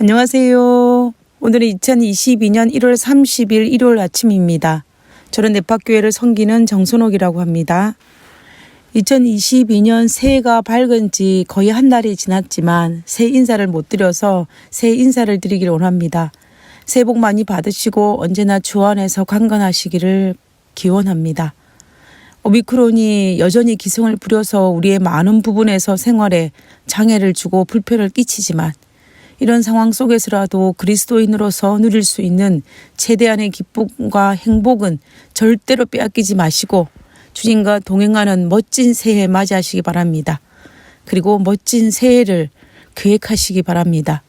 안녕하세요. 오늘은 2022년 1월 30일 일요일 아침입니다. 저는 넷파교회를 섬기는 정선옥이라고 합니다. 2022년 새해가 밝은 지 거의 한 달이 지났지만 새해 인사를 못 드려서 새해 인사를 드리기를 원합니다. 새해 복 많이 받으시고 언제나 주 안에서 강건하시기를 기원합니다. 오미크론이 여전히 기승을 부려서 우리의 많은 부분에서 생활에 장애를 주고 불편을 끼치지만 이런 상황 속에서라도 그리스도인으로서 누릴 수 있는 최대한의 기쁨과 행복은 절대로 빼앗기지 마시고 주님과 동행하는 멋진 새해 맞이하시기 바랍니다. 그리고 멋진 새해를 계획하시기 바랍니다.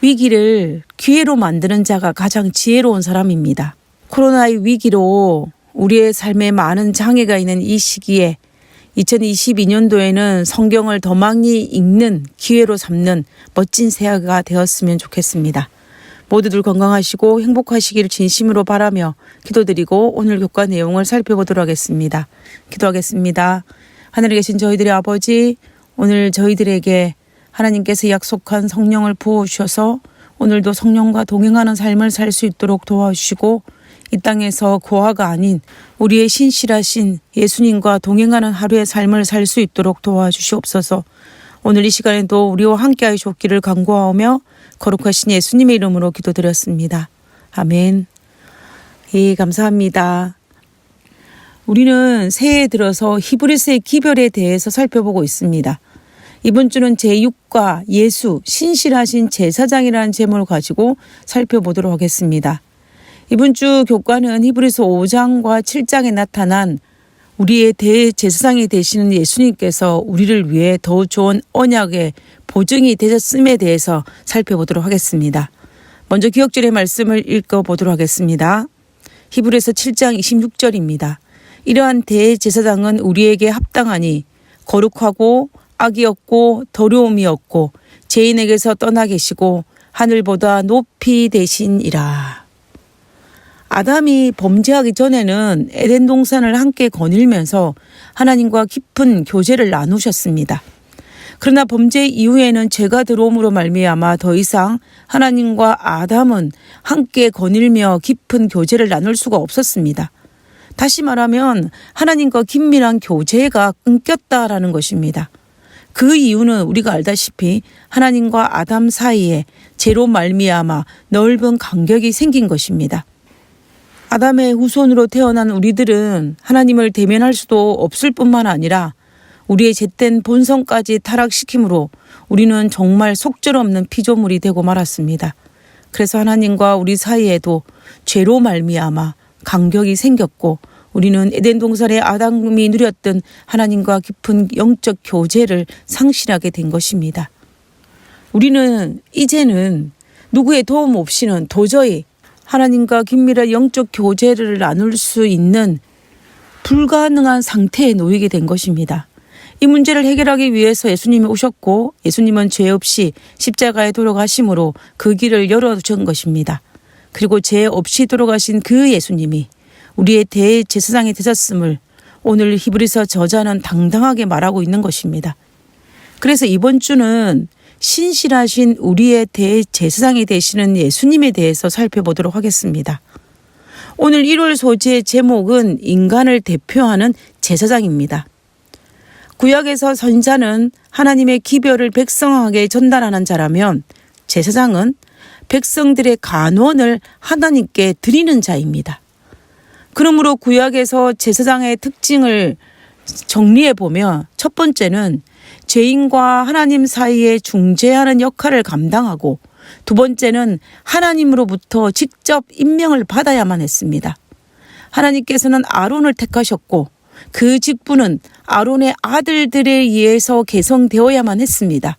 위기를 기회로 만드는 자가 가장 지혜로운 사람입니다. 코로나의 위기로 우리의 삶에 많은 장애가 있는 이 시기에 2022년도에는 성경을 더 많이 읽는 기회로 삼는 멋진 새해가 되었으면 좋겠습니다. 모두들 건강하시고 행복하시기를 진심으로 바라며 기도드리고 오늘 교과 내용을 살펴보도록 하겠습니다. 기도하겠습니다. 하늘에 계신 저희들의 아버지, 오늘 저희들에게 하나님께서 약속한 성령을 부어주셔서 오늘도 성령과 동행하는 삶을 살 수 있도록 도와주시고 이 땅에서 고아가 아닌 우리의 신실하신 예수님과 동행하는 하루의 삶을 살 수 있도록 도와주시옵소서. 오늘 이 시간에도 우리와 함께하여 주옵기를 간구하오며 거룩하신 예수님의 이름으로 기도드렸습니다. 아멘. 예, 감사합니다. 우리는 새해에 들어서 히브리서의 기별에 대해서 살펴보고 있습니다. 이번 주는 제6과 예수 신실하신 제사장이라는 제목을 가지고 살펴보도록 하겠습니다. 이번 주 교과는 히브리서 5장과 7장에 나타난 우리의 대제사장이 되시는 예수님께서 우리를 위해 더 좋은 언약의 보증이 되셨음에 대해서 살펴보도록 하겠습니다. 먼저 기억절의 말씀을 읽어보도록 하겠습니다. 히브리서 7장 26절입니다. 이러한 대제사장은 우리에게 합당하니 거룩하고 악이 없고 더러움이 없고 죄인에게서 떠나 계시고 하늘보다 높이 되시니라. 아담이 범죄하기 전에는 에덴 동산을 함께 거닐면서 하나님과 깊은 교제를 나누셨습니다. 그러나 범죄 이후에는 죄가 들어옴으로 말미암아 더 이상 하나님과 아담은 함께 거닐며 깊은 교제를 나눌 수가 없었습니다. 다시 말하면 하나님과 긴밀한 교제가 끊겼다라는 것입니다. 그 이유는 우리가 알다시피 하나님과 아담 사이에 죄로 말미암아 넓은 간격이 생긴 것입니다. 아담의 후손으로 태어난 우리들은 하나님을 대면할 수도 없을 뿐만 아니라 우리의 잿된 본성까지 타락시킴으로 우리는 정말 속절없는 피조물이 되고 말았습니다. 그래서 하나님과 우리 사이에도 죄로 말미암아 간격이 생겼고 우리는 에덴 동산의 아담이 누렸던 하나님과 깊은 영적 교제를 상실하게 된 것입니다. 우리는 이제는 누구의 도움 없이는 도저히 하나님과 긴밀한 영적 교제를 나눌 수 있는 불가능한 상태에 놓이게 된 것입니다. 이 문제를 해결하기 위해서 예수님이 오셨고 예수님은 죄 없이 십자가에 돌아가심으로 그 길을 열어준 것입니다. 그리고 죄 없이 돌아가신 그 예수님이 우리의 대제사장이 되셨음을 오늘 히브리서 저자는 당당하게 말하고 있는 것입니다. 그래서 이번 주는 신실하신 우리의 대제사장이 되시는 예수님에 대해서 살펴보도록 하겠습니다. 오늘 1월 소재의 제목은 인간을 대표하는 제사장입니다. 구약에서 선지자는 하나님의 기별을 백성에게 전달하는 자라면 제사장은 백성들의 간원을 하나님께 드리는 자입니다. 그러므로 구약에서 제사장의 특징을 정리해 보면 첫 번째는 죄인과 하나님 사이에 중재하는 역할을 감당하고 두 번째는 하나님으로부터 직접 임명을 받아야만 했습니다. 하나님께서는 아론을 택하셨고 그 직분은 아론의 아들들에 의해서 개성되어야만 했습니다.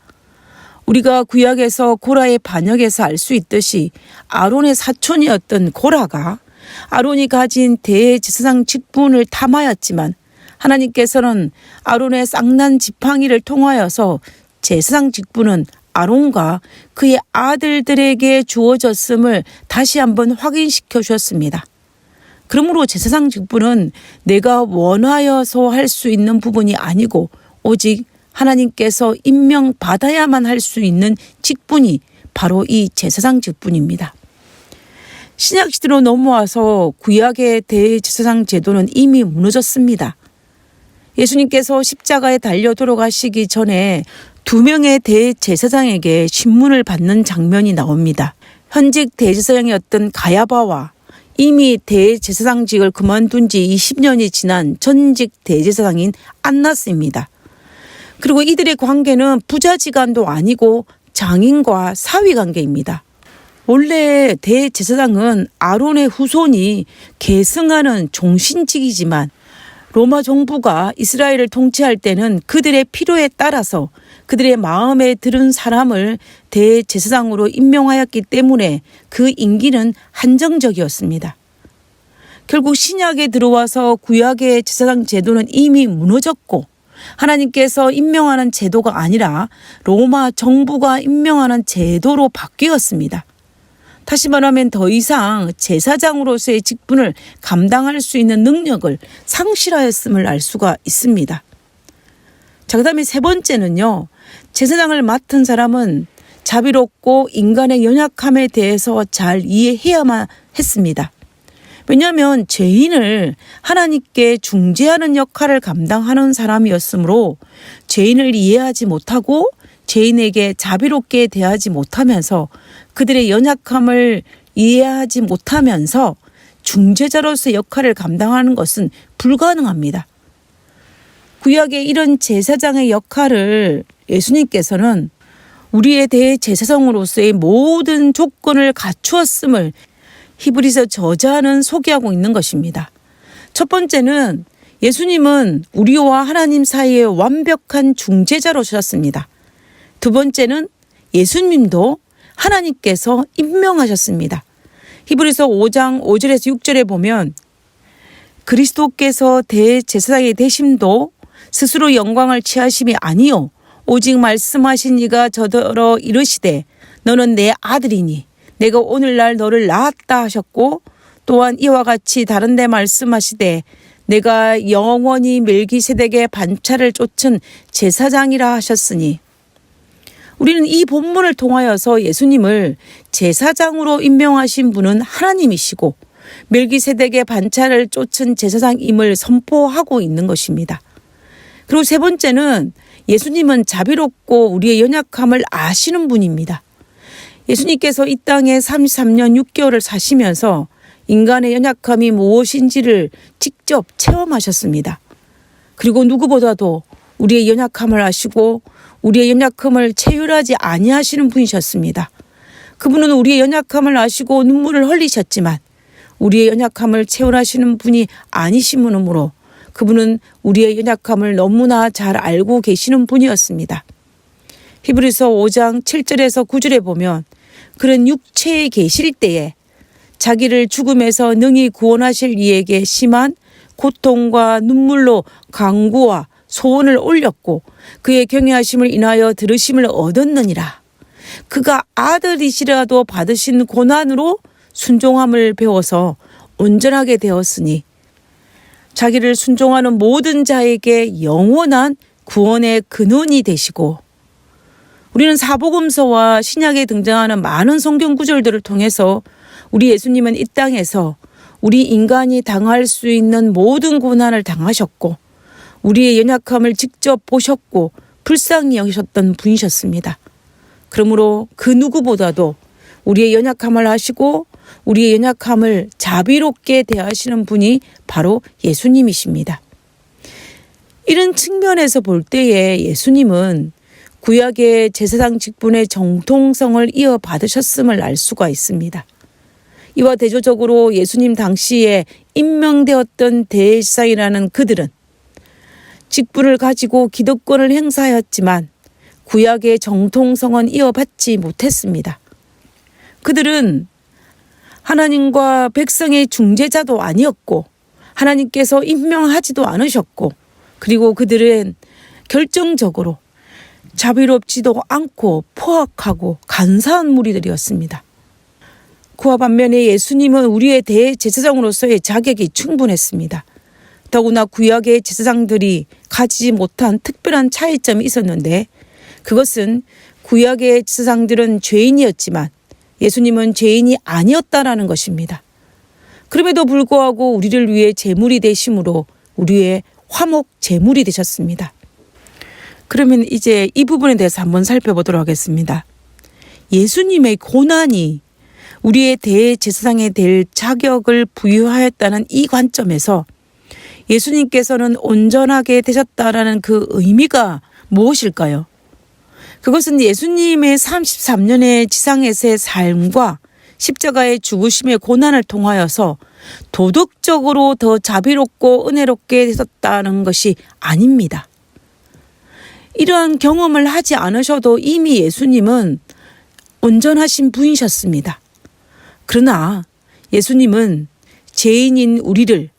우리가 구약에서 고라의 반역에서 알 수 있듯이 아론의 사촌이었던 고라가 아론이 가진 대제사장 직분을 탐하였지만 하나님께서는 아론의 쌍난 지팡이를 통하여서 제사장 직분은 아론과 그의 아들들에게 주어졌음을 다시 한번 확인시켜 주셨습니다. 그러므로 제사장 직분은 내가 원하여서 할 수 있는 부분이 아니고 오직 하나님께서 임명받아야만 할 수 있는 직분이 바로 이 제사장직분입니다. 신약시대로 넘어와서 구약의 대제사장 제도는 이미 무너졌습니다. 예수님께서 십자가에 달려 돌아가시기 전에 2명의 대제사장에게 신문을 받는 장면이 나옵니다. 현직 대제사장이었던 가야바와 이미 대제사장직을 그만둔 지 20년이 지난 전직 대제사장인 안나스입니다. 그리고 이들의 관계는 부자지간도 아니고 장인과 사위 관계입니다. 원래 대제사장은 아론의 후손이 계승하는 종신직이지만 로마 정부가 이스라엘을 통치할 때는 그들의 필요에 따라서 그들의 마음에 들은 사람을 대제사장으로 임명하였기 때문에 그 임기는 한정적이었습니다. 결국 신약에 들어와서 구약의 제사장 제도는 이미 무너졌고 하나님께서 임명하는 제도가 아니라 로마 정부가 임명하는 제도로 바뀌었습니다. 다시 말하면 더 이상 제사장으로서의 직분을 감당할 수 있는 능력을 상실하였음을 알 수가 있습니다. 자, 그다음에 세 번째는요. 제사장을 맡은 사람은 자비롭고 인간의 연약함에 대해서 잘 이해해야만 했습니다. 왜냐하면 죄인을 하나님께 중재하는 역할을 감당하는 사람이었으므로 죄인을 이해하지 못하고 죄인에게 자비롭게 대하지 못하면서 그들의 연약함을 이해하지 못하면서 중재자로서의 역할을 감당하는 것은 불가능합니다. 구약의 이런 제사장의 역할을 예수님께서는 우리에 대해 제사장으로서의 모든 조건을 갖추었음을 히브리서 저자는 소개하고 있는 것입니다. 첫 번째는 예수님은 우리와 하나님 사이의 완벽한 중재자로 오셨습니다. 두 번째는 예수님도 하나님께서 임명하셨습니다. 히브리서 5장 5절에서 6절에 보면 그리스도께서 대제사장이 되심도 스스로 영광을 취하심이 아니요 오직 말씀하신 이가 저더러 이르시되 너는 내 아들이니 내가 오늘날 너를 낳았다 하셨고 또한 이와 같이 다른 데 말씀하시되 내가 영원히 멜기세덱의 반차를 쫓은 제사장이라 하셨으니 우리는 이 본문을 통하여서 예수님을 제사장으로 임명하신 분은 하나님이시고 멜기세덱의 반차를 쫓은 제사장임을 선포하고 있는 것입니다. 그리고 세 번째는 예수님은 자비롭고 우리의 연약함을 아시는 분입니다. 예수님께서 이 땅에 33년 6개월을 사시면서 인간의 연약함이 무엇인지를 직접 체험하셨습니다. 그리고 누구보다도 우리의 연약함을 아시고 우리의 연약함을 체휼하지 아니하시는 분이셨습니다. 그분은 우리의 연약함을 아시고 눈물을 흘리셨지만 우리의 연약함을 체휼하시는 분이 아니심으로 그분은 우리의 연약함을 너무나 잘 알고 계시는 분이었습니다. 히브리서 5장 7절에서 9절에 보면 그는 육체에 계실 때에 자기를 죽음에서 능히 구원하실 이에게 심한 고통과 눈물로 간구와 소원을 올렸고 그의 경외하심을 인하여 들으심을 얻었느니라. 그가 아들이시라도 받으신 고난으로 순종함을 배워서 온전하게 되었으니 자기를 순종하는 모든 자에게 영원한 구원의 근원이 되시고 우리는 사복음서와 신약에 등장하는 많은 성경 구절들을 통해서 우리 예수님은 이 땅에서 우리 인간이 당할 수 있는 모든 고난을 당하셨고 우리의 연약함을 직접 보셨고 불쌍히 여기셨던 분이셨습니다. 그러므로 그 누구보다도 우리의 연약함을 아시고 우리의 연약함을 자비롭게 대하시는 분이 바로 예수님이십니다. 이런 측면에서 볼 때에 예수님은 구약의 제사장 직분의 정통성을 이어받으셨음을 알 수가 있습니다. 이와 대조적으로 예수님 당시에 임명되었던 대제사장이라는 그들은 직분을 가지고 기득권을 행사하였지만 구약의 정통성은 이어받지 못했습니다. 그들은 하나님과 백성의 중재자도 아니었고 하나님께서 임명하지도 않으셨고 그리고 그들은 결정적으로 자비롭지도 않고 포악하고 간사한 무리들이었습니다. 그와 반면에 예수님은 우리의 대제사장으로서의 자격이 충분했습니다. 더구나 구약의 제사장들이 가지지 못한 특별한 차이점이 있었는데 그것은 구약의 제사장들은 죄인이었지만 예수님은 죄인이 아니었다라는 것입니다. 그럼에도 불구하고 우리를 위해 제물이 되심으로 우리의 화목 제물이 되셨습니다. 그러면 이제 이 부분에 대해서 한번 살펴보도록 하겠습니다. 예수님의 고난이 우리의 대제사장이 될 자격을 부여하였다는 이 관점에서 예수님께서는 온전하게 되셨다라는 그 의미가 무엇일까요? 그것은 예수님의 33년의 지상에서의 삶과 십자가의 죽으심의 고난을 통하여서 도덕적으로 더 자비롭고 은혜롭게 되셨다는 것이 아닙니다. 이러한 경험을 하지 않으셔도 이미 예수님은 온전하신 분이셨습니다. 그러나 예수님은 죄인인 우리를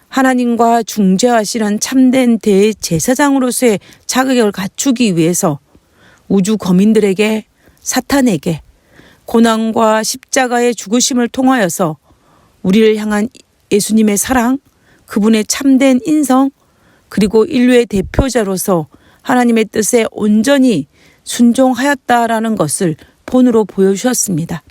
하나님과 중재하시는 참된 대제사장으로서의 자격을 갖추기 위해서 우주 거민들에게 사탄에게 고난과 십자가의 죽으심을 통하여서 우리를 향한 예수님의 사랑, 그분의 참된 인성, 그리고 인류의 대표자로서 하나님의 뜻에 온전히 순종하였다라는 것을 본으로 보여주셨습니다.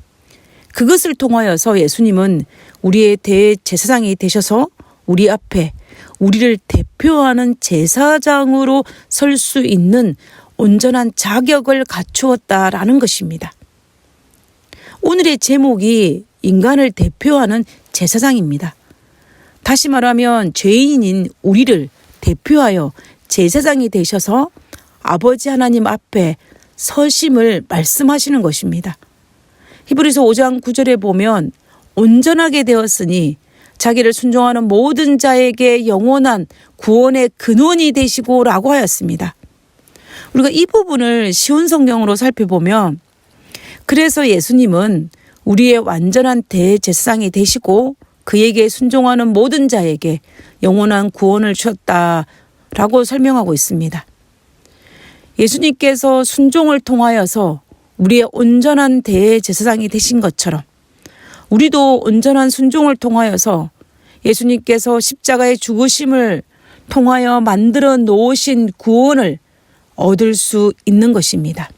그것을 통하여서 예수님은 우리의 대제사장이 되셔서 우리 앞에 우리를 대표하는 제사장으로 설 수 있는 온전한 자격을 갖추었다라는 것입니다. 오늘의 제목이 인간을 대표하는 제사장입니다. 다시 말하면 죄인인 우리를 대표하여 제사장이 되셔서 아버지 하나님 앞에 서심을 말씀하시는 것입니다. 히브리서 5장 9절에 보면 온전하게 되었으니 자기를 순종하는 모든 자에게 영원한 구원의 근원이 되시고 라고 하였습니다. 우리가 이 부분을 쉬운 성경으로 살펴보면 그래서 예수님은 우리의 완전한 대제사장이 되시고 그에게 순종하는 모든 자에게 영원한 구원을 주셨다라고 설명하고 있습니다. 예수님께서 순종을 통하여서 우리의 온전한 대제사장이 되신 것처럼 우리도 온전한 순종을 통하여서 예수님께서 십자가의 죽으심을 통하여 만들어 놓으신 구원을 얻을 수 있는 것입니다.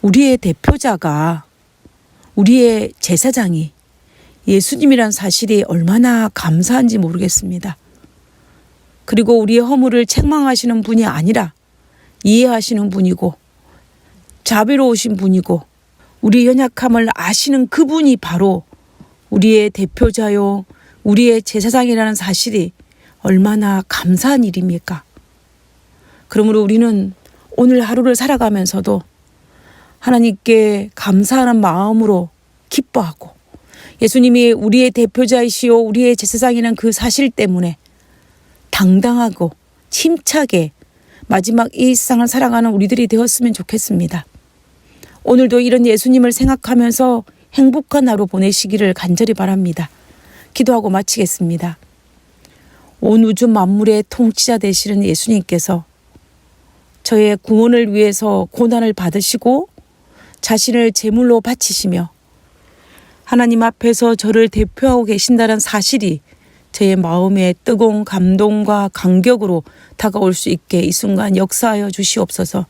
우리의 대표자가 우리의 제사장이 예수님이란 사실이 얼마나 감사한지 모르겠습니다. 그리고 우리의 허물을 책망하시는 분이 아니라 이해하시는 분이고 자비로우신 분이고 우리 연약함을 아시는 그분이 바로 우리의 대표자요 우리의 제사장이라는 사실이 얼마나 감사한 일입니까? 그러므로 우리는 오늘 하루를 살아가면서도 하나님께 감사하는 마음으로 기뻐하고 예수님이 우리의 대표자이시오 우리의 제사장이라는 그 사실 때문에 당당하고 힘차게 마지막 이 세상을 살아가는 우리들이 되었으면 좋겠습니다. 오늘도 이런 예수님을 생각하면서 행복한 하루 보내시기를 간절히 바랍니다. 기도하고 마치겠습니다. 온 우주 만물의 통치자 되시는 예수님께서 저의 구원을 위해서 고난을 받으시고 자신을 제물로 바치시며 하나님 앞에서 저를 대표하고 계신다는 사실이 저의 마음에 뜨거운 감동과 감격으로 다가올 수 있게 이 순간 역사하여 주시옵소서.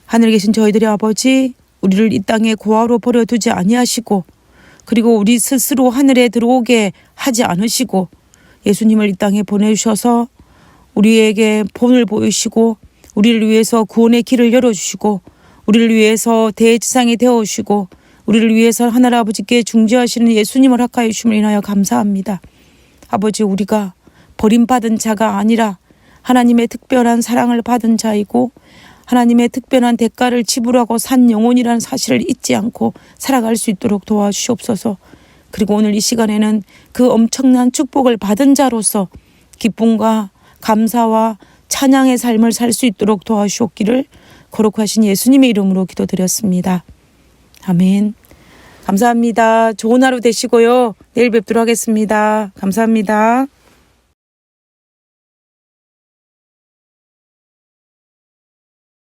하늘에 계신 저희들의 아버지, 우리를 이 땅에 고아로 버려두지 아니하시고 그리고 우리 스스로 하늘에 들어오게 하지 않으시고 예수님을 이 땅에 보내주셔서 우리에게 본을 보이시고 우리를 위해서 구원의 길을 열어주시고 우리를 위해서 대제사장이 되어주시고 우리를 위해서 하늘 아버지께 중재하시는 예수님을 합하여 주심을 인하여 감사합니다. 아버지, 우리가 버림받은 자가 아니라 하나님의 특별한 사랑을 받은 자이고 하나님의 특별한 대가를 지불하고 산 영혼이라는 사실을 잊지 않고 살아갈 수 있도록 도와주시옵소서. 그리고 오늘 이 시간에는 그 엄청난 축복을 받은 자로서 기쁨과 감사와 찬양의 삶을 살 수 있도록 도와주시옵기를 거룩하신 예수님의 이름으로 기도드렸습니다. 아멘. 감사합니다. 좋은 하루 되시고요. 내일 뵙도록 하겠습니다. 감사합니다.